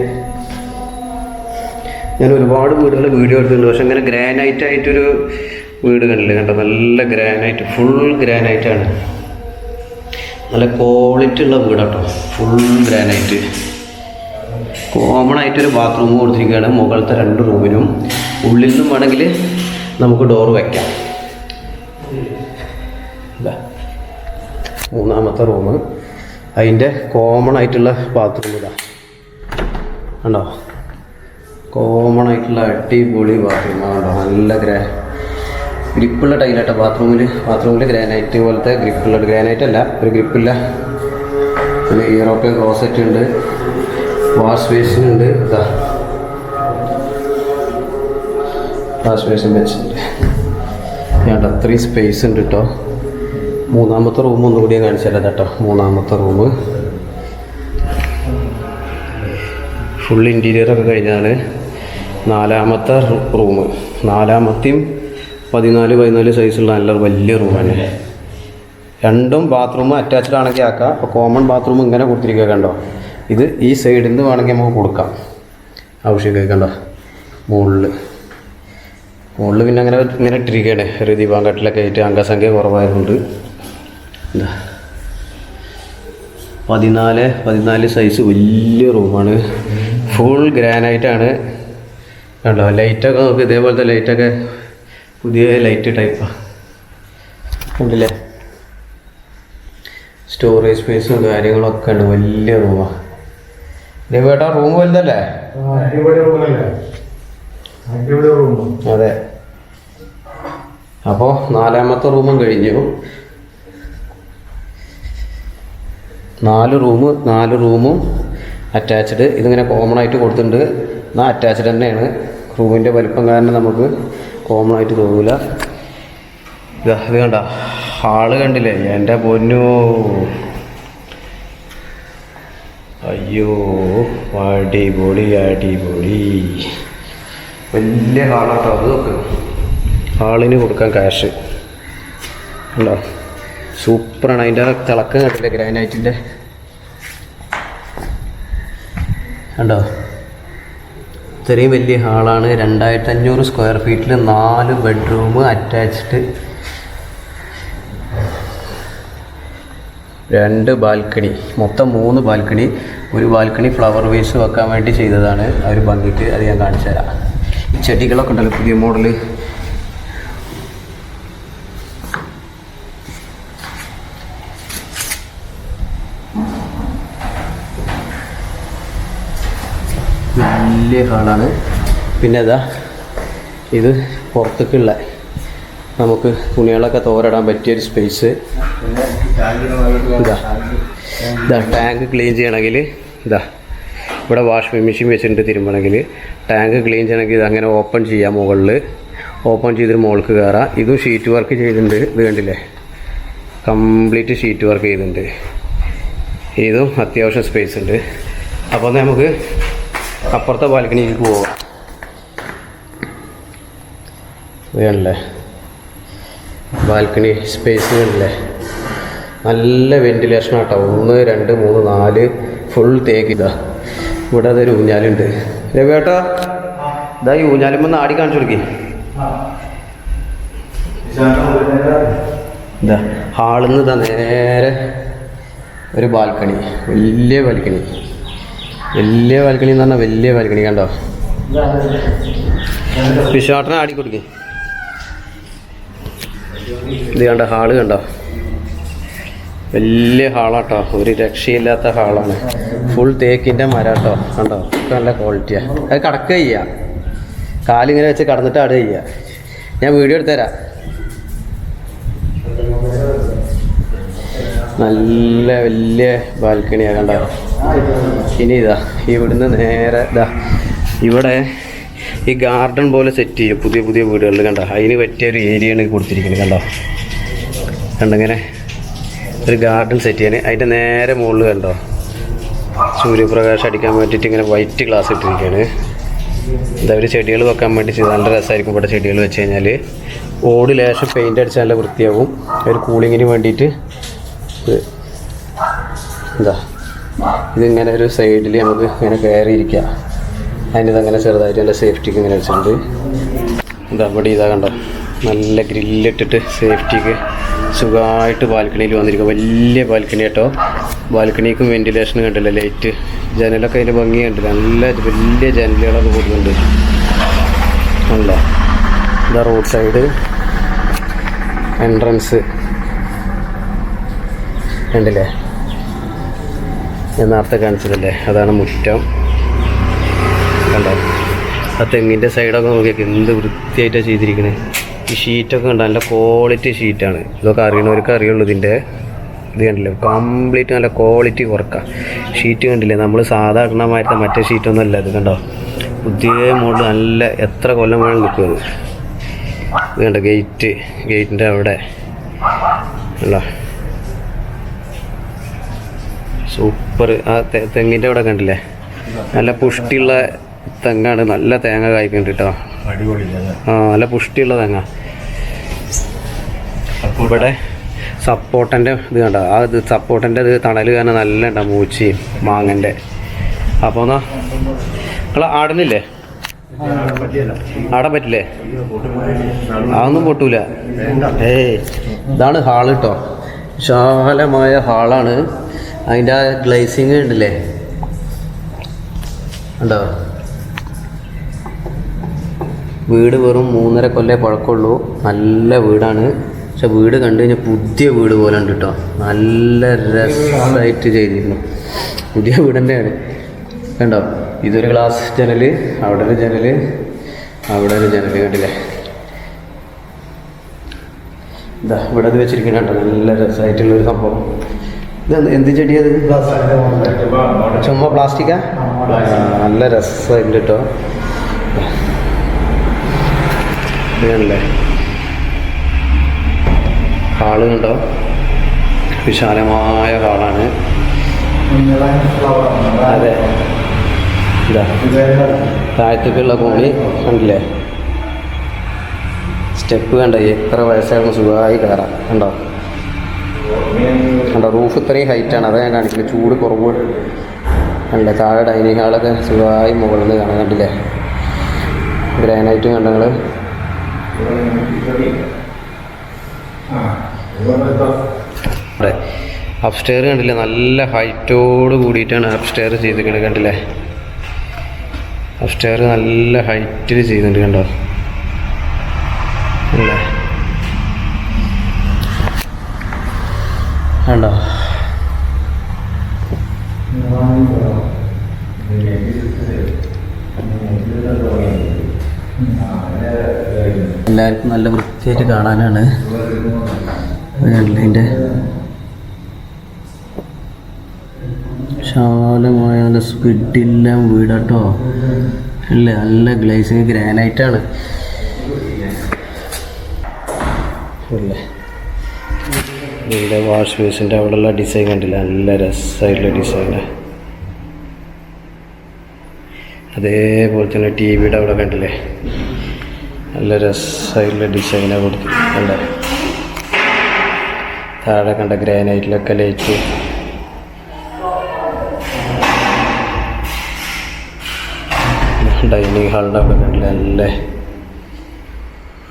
ഞാൻ ഒരുപാട് വീടുകൾ വീഡിയോ എടുത്തിട്ടുണ്ട്, പക്ഷെ ഇങ്ങനെ ഗ്രാനൈറ്റ് ആയിട്ടൊരു വീട് കണ്ടില്ല കേട്ടോ. നല്ല ഗ്രാനൈറ്റ്, ഫുൾ ഗ്രാനൈറ്റാണ്. നല്ല ക്വാളിറ്റി ഉള്ള വീടാട്ടോ, ഫുൾ ഗ്രാനൈറ്റ്. കോമൺ ആയിട്ടൊരു ബാത്റൂം കൊടുത്തിരിക്കുകയാണ് മുകളിലത്തെ 2 റൂമിനും. ഉള്ളിൽ നിന്നും വേണമെങ്കിൽ നമുക്ക് ഡോറ് വയ്ക്കാം. മൂന്നാമത്തെ റൂം, അതിൻ്റെ കോമൺ ആയിട്ടുള്ള ബാത്റൂം ഇതാ കണ്ടോ. കോമൺ ആയിട്ടുള്ള അടിപൊളി ബാത്റൂമാണ് കേട്ടോ. നല്ല ഗ്രിപ്പുള്ള ടൈലാട്ടോ ബാത്റൂമിൽ ഗ്രാനൈറ്റ് പോലത്തെ ഗ്രിപ്പുള്ള, ഗ്രാനൈറ്റ് അല്ല, ഒരു ഗ്രിപ്പില്ല. പിന്നെ യൂറോപ്യൻ ക്ലോസറ്റ് ഉണ്ട്, വാഷ് ബേസിൻ ഉണ്ട്. ഇതാ വാഷ് ബേസിൻ വെച്ചിട്ടുണ്ട്. ഞാൻ അത്രയും സ്പേസ് ഉണ്ട് കേട്ടോ. മൂന്നാമത്തെ റൂം ഒന്നുകൂടി കാണിച്ചാലോ കേട്ടോ. മൂന്നാമത്തെ റൂം ഫുൾ ഇൻറ്റീരിയറൊക്കെ കഴിഞ്ഞാണ്. നാലാമത്തെ റൂം, നാലാമത്തെയും 14x14 സൈസുള്ള നല്ല വലിയ റൂമാണ്. 2 ബാത്റൂം അറ്റാച്ച്ഡ് ആണെങ്കിൽ ആക്കാം. അപ്പോൾ കോമൺ ബാത്റൂം ഇങ്ങനെ കൊടുത്തിരിക്കുക കണ്ടോ. ഇത് ഈ സൈഡിൽ നിന്ന് വേണമെങ്കിൽ നമുക്ക് കൊടുക്കാം ആവശ്യമൊക്കെ കണ്ടോ. മുകളിൽ പിന്നെ അങ്ങനെ ഇട്ടിരിക്കുകയാണ്. ഒരു ദീപാങ്കട്ടിലൊക്കെ ആയിട്ട് അംഗസംഖ്യ കുറവായതുകൊണ്ട്. എന്താ 14x14 സൈസ് വലിയ റൂമാണ്. ഫുൾ ഗ്രാനൈറ്റാണ് കണ്ടോ. ലൈറ്റൊക്കെ നോക്ക്, ഇതേപോലത്തെ ലൈറ്റൊക്കെ പുതിയ ലൈറ്റ് ടൈപ്പാണ് കണ്ടില്ലേ. സ്റ്റോറേജ് സ്പേസും കാര്യങ്ങളൊക്കെ ഉണ്ട്. വലിയ റൂമാണ്. രവേട്ടാ റൂം വലുതല്ലേ? അതെ. അപ്പോൾ നാലാമത്തെ റൂമും കഴിഞ്ഞു. 4 റൂമും അറ്റാച്ച്ഡ്. ഇതിങ്ങനെ കോമൺ ആയിട്ട് കൊടുത്തിട്ടുണ്ട്. എന്നാൽ അറ്റാച്ച്ഡ് തന്നെയാണ്. റൂമിൻ്റെ വലിപ്പം കാരണം നമുക്ക് കോമൺ ആയിട്ട് തോന്നില്ല. ഇത് കണ്ട ഹാള് കണ്ടില്ലേ? എൻ്റെ പൊന്നോ, അയ്യോ അടിപൊളി വലിയ ഹാളാട്ടോ. അത് നോക്ക്, ഹാളിന് കൊടുക്കാൻ ക്യാഷ് ഉണ്ടോ. സൂപ്പറാണ്. അതിൻ്റെ തിളക്കം കണ്ടില്ലേ ഗ്രാനൈറ്റിൻ്റെ കണ്ടോ. ഇത്രയും വലിയ ഹാളാണ്. 2500 സ്ക്വയർ ഫീറ്റിൽ 4 ബെഡ്റൂം അറ്റാച്ച്ഡ്, 2 ബാൽക്കണി, മൊത്തം 3 ബാൽക്കണി. ഒരു ബാൽക്കണി ഫ്ലവർ വേസ് വെക്കാൻ വേണ്ടി ചെയ്തതാണ്. ആ ഒരു ഭംഗിക്ക് അത് ഞാൻ കാണിച്ചു തരാം. ചെടികളൊക്കെ ഉണ്ടല്ലോ പുതിയ മോഡല്. വലിയ ഹാളാണ്. പിന്നെ ഇതാ ഇത് പുറത്തേക്കുള്ള നമുക്ക് തുണികളൊക്കെ തോരിടാൻ പറ്റിയൊരു സ്പേസ്. ഇതാ ടാങ്ക് ക്ലീൻ ചെയ്യണമെങ്കിൽ ഇതാ ഇവിടെ വാഷ് മെഷീൻ വെച്ചിട്ട് തിരുമ്പണമെങ്കിൽ ടാങ്ക് ക്ലീൻ ചെയ്യണമെങ്കിൽ ഇതങ്ങനെ ഓപ്പൺ ചെയ്യാം. മുകളിൽ ഓപ്പൺ ചെയ്തിട്ട് മുകൾക്ക് കയറാം. ഇതും ഷീറ്റ് വർക്ക് ചെയ്തിട്ടുണ്ട്. ഇത് കണ്ടില്ലേ, കംപ്ലീറ്റ് ഷീറ്റ് വർക്ക് ചെയ്തിട്ടുണ്ട്. ഇതും അത്യാവശ്യം സ്പേസ് ഉണ്ട്. അപ്പോൾ നമുക്ക് അപ്പുറത്തെ ബാൽക്കണിയിലേക്ക് പോവാം. ഇതല്ലേ ബാൽക്കണി സ്പേസ് കണ്ടില്ലേ, നല്ല വെന്റിലേഷൻ ആട്ടോ. 1 2 3 4 ഫുൾ തേക്ക്. ഇതാ ഇവിടെ അതൊരു ഊഞ്ഞാലുണ്ട്. രവേട്ടാ ഇതാ ഈ ഊഞ്ഞാലുമ്പോൾ ആടി കാണിച്ചു കൊടുക്കി. ഇതാ ഹാളിൽ നിന്ന് ഇതാ നേരെ ഒരു ബാൽക്കണി, വലിയ ബാൽക്കണി എന്ന് പറഞ്ഞാൽ വലിയ ബാൽക്കണി കണ്ടോ. വിശാട്ടനെ ആടി കൊടുക്കി. ഇത് കണ്ട ഹാള് കണ്ടോ, വലിയ ഹാളാട്ടോ. ഒരു രക്ഷയില്ലാത്ത ഹാളാണ്. ഫുൾ തേക്കിൻ്റെ മരാട്ടോ കണ്ടോ. നല്ല ക്വാളിറ്റിയാണ്. അത് കടക്കുക ചെയ്യുക, കാലിങ്ങനെ വെച്ച് കടന്നിട്ട് ആട് ചെയ്യുക. ഞാൻ വീഡിയോ എടുത്തുതരാം. നല്ല വലിയ ബാൽക്കണിയാണ് കണ്ടോ. ഇനി ഇതാ ഇവിടുന്ന് നേരെ ഇതാ ഇവിടെ ഈ ഗാർഡൻ പോലെ സെറ്റ് ചെയ്യും പുതിയ വീടുകളിൽ കണ്ടോ. അതിന് പറ്റിയൊരു ഏരിയയാണ് കൊടുത്തിരിക്കുന്നത് കണ്ടോ. കണ്ടിങ്ങനെ ഒരു ഗാർഡൻ സെറ്റ് ചെയ്യാൻ. അതിൻ്റെ നേരെ മുകളിൽ കണ്ടോ സൂര്യപ്രകാശം അടിക്കാൻ വേണ്ടിയിട്ട് ഇങ്ങനെ വൈറ്റ് ഗ്ലാസ് ഇട്ടിരിക്കുകയാണ്. എന്താ ഒരു ചെടികൾ വെക്കാൻ വേണ്ടി ചെയ്ത് നല്ല രസമായിരിക്കും. ഇവിടെ ചെടികൾ വെച്ച് കഴിഞ്ഞാൽ ഓട് ലേശം പെയിൻ്റ് അടിച്ചാൽ നല്ല വൃത്തിയാവും. ഒരു കൂളിങ്ങിന് വേണ്ടിയിട്ട് എന്താ ഇതിങ്ങനെ ഒരു സൈഡിൽ നമുക്ക് ഇങ്ങനെ കയറിയിരിക്കുക. അതിനിതങ്ങനെ ചെറുതായിട്ട് നല്ല സേഫ്റ്റിക്ക് ഇങ്ങനെ വെച്ചിട്ടുണ്ട്. എന്താ ഇവിടെ ഇതാ കണ്ടോ, നല്ല ഗ്രില്ലിട്ടിട്ട് സേഫ്റ്റിക്ക് സുഖമായിട്ട് ബാൽക്കണിയിൽ വന്നിരിക്കുക. വലിയ ബാൽക്കണി കേട്ടോ. ബാൽക്കണിക്കും വെൻറ്റിലേഷനും കണ്ടില്ല, ലൈറ്റ് ജനലൊക്കെ അതിൻ്റെ ഭംഗി കണ്ടില്ല. നല്ല വലിയ ജനലുകളൊക്കെ കൊടുക്കുന്നുണ്ട്. അല്ല ഇതാ റോഡ് സൈഡ് എൻട്രൻസ് കണ്ടില്ലേ, ഞാൻ നേരത്തെ കാണിച്ചതല്ലേ, അതാണ് മുറ്റം. കണ്ടോ ആ തെങ്ങിൻ്റെ സൈഡൊക്കെ നോക്കിയൊക്കെ എന്ത് വൃത്തിയായിട്ടാണ് ചെയ്തിരിക്കുന്നത്. ഈ ഷീറ്റൊക്കെ കണ്ടോ, നല്ല ക്വാളിറ്റി ഷീറ്റാണ്. ഇതൊക്കെ അറിയണവർക്ക് അറിയുള്ളൂ. ഇതിൻ്റെ ഇത് കണ്ടില്ലേ, കംപ്ലീറ്റ് നല്ല ക്വാളിറ്റി കുറക്കാം. ഷീറ്റ് കണ്ടില്ലേ, നമ്മൾ സാധാ ഇടണമായിട്ട് മറ്റേ ഷീറ്റൊന്നും അല്ല. ഇത് കണ്ടോ പുതിയ മോഡൽ, നല്ല എത്ര കൊല്ലം വേണം നിൽക്കും. ഇത് കണ്ടോ ഗേറ്റിൻ്റെ അവിടെ അല്ല സൂപ്പർ. ആ തെങ്ങിൻ്റെ അവിടെ കണ്ടില്ലേ, നല്ല പുഷ്ടിയുള്ള തെങ്ങാണ്. നല്ല തേങ്ങ കായ്ക്കുന്നുണ്ട് കേട്ടോ. ആ നല്ല പുഷ്ടിയുള്ള തെങ്ങ. ഇവിടെ സപ്പോട്ടൻ്റെ ഇത് കണ്ടോ, ആ ഇത് സപ്പോട്ടൻ്റെ ഇത് തണൽ കാരണം നല്ല ഉണ്ടാവും മൂച്ചിയും മാങ്ങൻ്റെ. അപ്പോൾ എന്നാ നിങ്ങൾ ആടുന്നില്ലേ, ആടാൻ പറ്റില്ലേ? അതൊന്നും പൊട്ടൂല. ഇതാണ് ഹാള് കേട്ടോ, വിശാലമായ ഹാളാണ്. അതിൻ്റെ ആ ഗ്ലേസിങ് ഉണ്ടല്ലേ, ഉണ്ടോ? വീട് വെറും 3.5 കൊല്ലം പഴക്കമുള്ളൂ. നല്ല വീടാണ്. പക്ഷെ വീട് കണ്ടു കഴിഞ്ഞാൽ പുതിയ വീട് പോലെ ഉണ്ട് കേട്ടോ. നല്ല രസമായിട്ട് ചെയ്തിരുന്നു. പുതിയ വീട് തന്നെയാണ്. കണ്ടോ, ഇതൊരു ഗ്ലാസ് ജനൽ, അവിടെ ഒരു ജനൽ, അവിടെ ഒരു ജനൽ കണ്ടില്ലേ. ഇതാ ഇവിടെ അത് വെച്ചിരിക്കുന്നുണ്ടോ, നല്ല രസമായിട്ടുള്ളൊരു സംഭവം. ഇത് എന്ത് ചെടിയത്? ചുമ്മാ പ്ലാസ്റ്റിക്കാ? നല്ല രസമുണ്ട് കേട്ടോ. ഇതല്ലേ ഹാള് കണ്ടോ, വിശാലമായ ഹാളാണ്. അതെ, ഇതാ താഴത്തേക്കുള്ള കോണി കണ്ടില്ലേ, സ്റ്റെപ്പ് കണ്ടോ, എത്ര വയസ്സായിരുന്നു സുഖമായി കയറാം. കണ്ടോ കണ്ടോ, റൂഫ് ഇത്രയും ഹൈറ്റാണ്. അതാണ് ഞാൻ കാണിക്കുന്നത്. ചൂട് കുറവ് കണ്ടില്ലേ. താഴെ ഡൈനിങ് ഹാളൊക്കെ സുഖമായി മുകളിൽ നിന്ന് കാണാൻ കണ്ടില്ലേ. ഗ്രാനൈറ്റും കണ്ടങ്ങൾ. അതെ അപ്സ്റ്റെയർ കണ്ടില്ലേ, നല്ല ഹൈറ്റോട് കൂടിയിട്ടാണ് അപ്സ്റ്റെയർ ചെയ്തിരിക്കുന്നത്. കണ്ടില്ലേ, അപ്സ്റ്റെയർ നല്ല ഹൈറ്റിൽ ചെയ്യുന്നുണ്ട്. കണ്ടോ അല്ലേ, കണ്ടോ. എല്ലാവർക്കും നല്ല വൃത്തിയായിട്ട് കാണാനാണ്. ഇതിൻ്റെ വിശാലമായ നല്ല സ്പിഡില്ല വീടാട്ടോ അല്ലേ. നല്ല ഗ്ലേസിങ് ഗ്രാനൈറ്റാണ് അല്ലേ. ഇതിൻ്റെ വാഷ് ബേസിൻ്റെ അവിടെയുള്ള ഡിസൈൻ കണ്ടില്ല, നല്ല രസമായിട്ടുള്ള ഡിസൈന്. അതേപോലെ തന്നെ ടി വിയുടെ അവിടെ കണ്ടില്ലേ, നല്ല രസമായിട്ടുള്ള ഡിസൈനാണ് കൊടുത്തിട്ടുണ്ട്. താഴെ കണ്ട ഗ്രാനൈറ്റിലൊക്കെ ലൈറ്റ്. ഡൈനിങ് ഹാളിൻ്റെ അവിടെ കണ്ടില്ല, നല്ല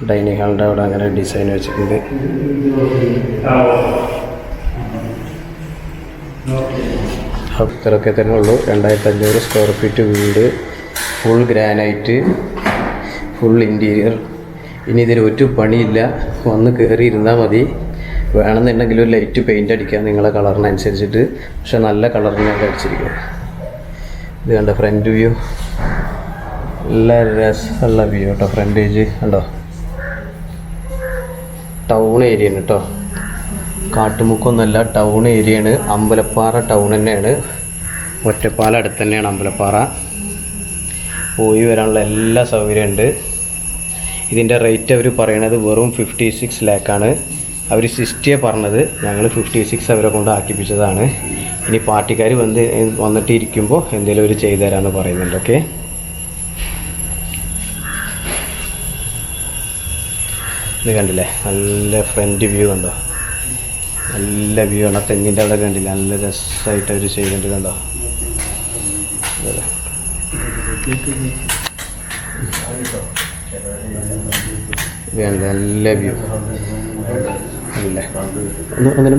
ഡൈനിങ് ഹാളിൻ്റെ അവിടെ അങ്ങനെ ഡിസൈൻ വെച്ചിട്ടുണ്ട്. ഇത്രയൊക്കെ തന്നെ ഉള്ളൂ. 2500 സ്ക്വയർ ഫീറ്റ് വീട്, ഫുൾ ഗ്രാനൈറ്റ്, ഫുൾ ഇൻറ്റീരിയർ. ഇനി ഇതിൽ ഒരു പണിയില്ല, വന്ന് കയറി ഇരുന്നാൽ മതി. വേണമെന്നുണ്ടെങ്കിൽ ഒരു ലൈറ്റ് പെയിൻ്റ് അടിക്കാം നിങ്ങളെ കളറിനനുസരിച്ചിട്ട്. പക്ഷെ നല്ല കളറിനൊക്കെ അടിച്ചിരിക്കുക. ഇത് കണ്ടോ ഫ്രണ്ട് വ്യൂ, നല്ല രസമുള്ള വ്യൂ കേട്ടോ. ഫ്രണ്ടേജ് കണ്ടോ, ടൗൺ ഏരിയയാണ് കേട്ടോ, കാട്ടുമുക്കൊന്നുമല്ല, ടൗൺ ഏരിയയാണ്. അമ്പലപ്പാറ ടൗൺ തന്നെയാണ്. ഒറ്റപ്പാലം അടുത്ത് തന്നെയാണ് അമ്പലപ്പാറ. പോയി വരാനുള്ള എല്ലാ സൗകര്യമുണ്ട്. ഇതിൻ്റെ റേറ്റ് അവർ പറയണത് വെറും 56 ലാക്കാണ്. അവർ 60 പറഞ്ഞത്, ഞങ്ങൾ 56 അവരെ കൊണ്ട് ആക്കിപ്പിച്ചതാണ്. ഇനി പാർട്ടിക്കാർ വന്നിട്ട് ഇരിക്കുമ്പോൾ എന്തെങ്കിലും അവർ ചെയ്തു തരാമെന്ന് പറയുന്നുണ്ട്. ഓക്കെ. ഇത് കണ്ടില്ലേ, നല്ല ഫ്രണ്ട് വ്യൂ കണ്ടോ, നല്ല വ്യൂ ആണ്. തെങ്ങിൻ്റെ അവിടെ കണ്ടില്ല, നല്ല രസമായിട്ട് അവർ ചെയ്തിട്ടുണ്ട് കണ്ടോ. നല്ല വ്യൂ അല്ലേ. അങ്ങനെ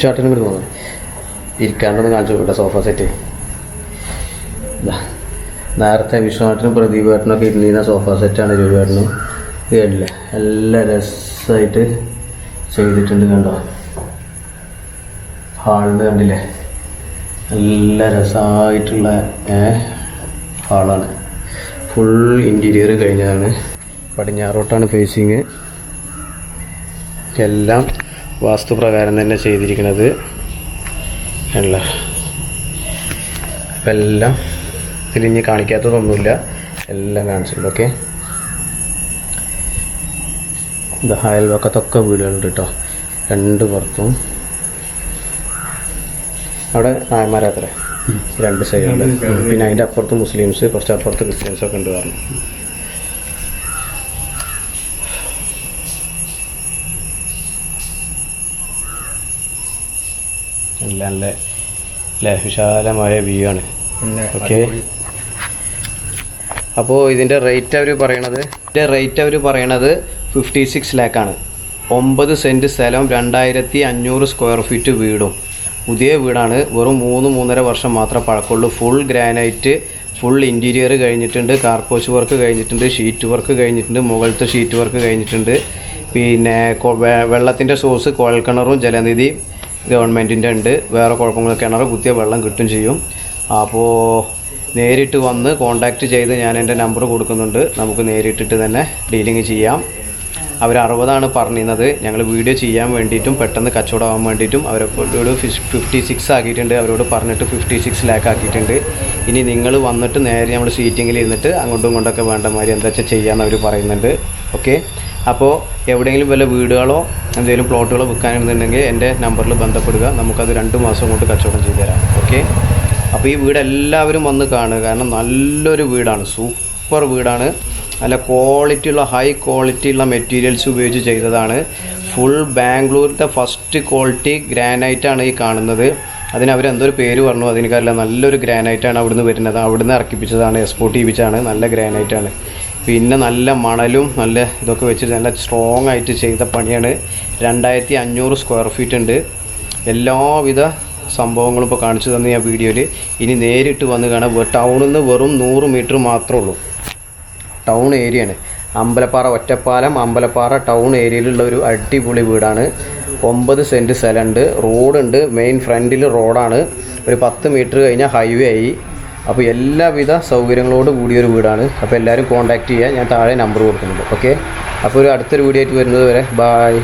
ഷർട്ടിനും കൂടി തോന്നുന്നു ഇരിക്കാണ്ടൊന്ന് കാണിച്ചു കൂടെ സോഫ സെറ്റ്. നേരത്തെ വിശ്വനാട്ടിനും പ്രദീപേട്ടനൊക്കെ ഇരുന്നിരുന്ന സോഫ സെറ്റാണ് രൂപേട്ടനും. ഇത് കണ്ടില്ലേ, നല്ല രസമായിട്ട് ചെയ്തിട്ടുണ്ട് കണ്ടോ. ഹാളിൽ കണ്ടില്ലേ, നല്ല രസമായിട്ടുള്ള ഹാളാണ്. ഫുൾ ഇൻറ്റീരിയർ കഴിഞ്ഞതാണ്. പടിഞ്ഞാറോട്ടാണ് ഫേസിങ്. എല്ലാം വാസ്തുപ്രകാരം തന്നെ ചെയ്തിരിക്കുന്നത് അല്ല. അപ്പം എല്ലാം തിരിഞ്ഞ് കാണിക്കാത്തതൊന്നുമില്ല, എല്ലാം കാണിച്ചിട്ടുണ്ട്. ഓക്കെ, ഇത് അയൽവക്കത്തൊക്കെ വീടുകളുണ്ട് കേട്ടോ, രണ്ട് പുറത്തും. അവിടെ നായന്മാരത്ര രണ്ട് സൈഡുണ്ട്. പിന്നെ അതിൻ്റെ അപ്പുറത്ത് മുസ്ലിംസ്, കുറച്ച് അപ്പുറത്ത് ക്രിസ്ത്യൻസൊക്കെ ഉണ്ട് പറഞ്ഞു. നല്ല വിശാലമായ വ്യൂ ആണ്. ഓക്കെ, അപ്പോൾ ഇതിൻ്റെ റേറ്റ് അവർ പറയണത് 56 ലാക്കാണ്. 9 സെൻറ്റ് സ്ഥലം, 2500 സ്ക്വയർ ഫീറ്റ് വീടും. പുതിയ വീടാണ്, വെറും 3-3.5 വർഷം മാത്രമേ പഴക്കമുള്ളൂ. ഫുൾ ഗ്രാനൈറ്റ്, ഫുൾ ഇൻറ്റീരിയർ കഴിഞ്ഞിട്ടുണ്ട്, കാർപോച്ച് വർക്ക് കഴിഞ്ഞിട്ടുണ്ട്, ഷീറ്റ് വർക്ക് കഴിഞ്ഞിട്ടുണ്ട്, മുകളിലത്തെ ഷീറ്റ് വർക്ക് കഴിഞ്ഞിട്ടുണ്ട്. പിന്നെ വെള്ളത്തിൻ്റെ സോഴ്സ് കുഴൽക്കിണറും ജലനിധി ഗവൺമെൻറ്റിൻ്റെ ഉണ്ട്. വേറെ കുഴപ്പങ്ങൾ കിണർ കുത്തിയ വെള്ളം കിട്ടും ചെയ്യും. അപ്പോൾ നേരിട്ട് വന്ന് കോൺടാക്റ്റ് ചെയ്ത് ഞാൻ എൻ്റെ നമ്പർ കൊടുക്കുന്നുണ്ട്, നമുക്ക് നേരിട്ടിട്ട് തന്നെ ഡീലിങ് ചെയ്യാം. അവർ 60 പറഞ്ഞിരുന്നത്. ഞങ്ങൾ വീഡിയോ ചെയ്യാൻ വേണ്ടിയിട്ടും പെട്ടെന്ന് കച്ചവടമാകാൻ വേണ്ടിയിട്ടും അവരോട് 56 ആക്കിയിട്ടുണ്ട്. അവരോട് പറഞ്ഞിട്ട് 56 ലാക്ക് ആക്കിയിട്ടുണ്ട്. ഇനി നിങ്ങൾ വന്നിട്ട് നേരെ നമ്മൾ സീറ്റിങ്ങിൽ ഇരുന്നിട്ട് അങ്ങോട്ടും ഇങ്ങോട്ടൊക്കെ വേണ്ട മാതിരി എന്താ വെച്ചാൽ ചെയ്യാമെന്ന് അവർ പറയുന്നുണ്ട്. ഓക്കെ, അപ്പോൾ എവിടെയെങ്കിലും വല്ല വീടുകളോ എന്തെങ്കിലും പ്ലോട്ടുകളോ വിൽക്കാനുണ്ടെങ്കിൽ എൻ്റെ നമ്പറിൽ ബന്ധപ്പെടുക, നമുക്കത് 2 മാസം കൊണ്ട് കച്ചവടം ചെയ്തു തരാം. ഓക്കെ, അപ്പോൾ ഈ വീട് എല്ലാവരും വന്ന് കാണുക, കാരണം നല്ലൊരു വീടാണ്, സൂപ്പർ വീടാണ്. നല്ല ക്വാളിറ്റിയുള്ള ഹൈ ക്വാളിറ്റിയുള്ള മെറ്റീരിയൽസ് ഉപയോഗിച്ച് ചെയ്തതാണ്. ഫുൾ ബാംഗ്ലൂരിലത്തെ ഫസ്റ്റ് ക്വാളിറ്റി ഗ്രാനൈറ്റാണ് ഈ കാണുന്നത്. അതിന് അവരെന്തൊരു പേര് പറഞ്ഞു അതെനിക്കറിയില്ല. നല്ലൊരു ഗ്രാനൈറ്റാണ് അവിടുന്ന് വരുന്നത്, അവിടുന്ന് ഇറക്കിപ്പിച്ചതാണ്, എക്സ്പോർട്ട് ചെയ്യിപ്പിച്ചാണ്. നല്ല ഗ്രാനൈറ്റാണ്. പിന്നെ നല്ല മണലും നല്ല ഇതൊക്കെ വെച്ചിട്ട് നല്ല സ്ട്രോങ് ആയിട്ട് ചെയ്ത പണിയാണ്. 2500 സ്ക്വയർ ഫീറ്റ് ഉണ്ട്. എല്ലാവിധ സംഭവങ്ങളും ഇപ്പോൾ കാണിച്ചു തന്നെ ഞാൻ വീഡിയോയിൽ. ഇനി നേരിട്ട് വന്ന് കാണാം. ടൗണിൽ നിന്ന് വെറും 100 മീറ്റർ മാത്രമേ ഉള്ളൂ. ടൗൺ ഏരിയയാണ്. അമ്പലപ്പാറ, ഒറ്റപ്പാലം അമ്പലപ്പാറ ടൗൺ ഏരിയയിലുള്ള ഒരു അടിപൊളി വീടാണ്. 9 സെൻറ്റ് സ്ഥലമുണ്ട്, റോഡുണ്ട്, മെയിൻ ഫ്രണ്ടിൽ റോഡാണ്. ഒരു 10 മീറ്റർ കഴിഞ്ഞാൽ ഹൈവേ ആയി. അപ്പോൾ എല്ലാവിധ സൗകര്യങ്ങളോട് കൂടിയൊരു വീടാണ്. അപ്പോൾ എല്ലാവരും കോൺടാക്റ്റ് ചെയ്യുക, ഞാൻ താഴെ നമ്പർ കൊടുക്കുന്നുണ്ട്. ഓക്കെ, അപ്പോൾ അടുത്തൊരു വീഡിയോ ആയിട്ട് വരുന്നത് വരെ ബായ്.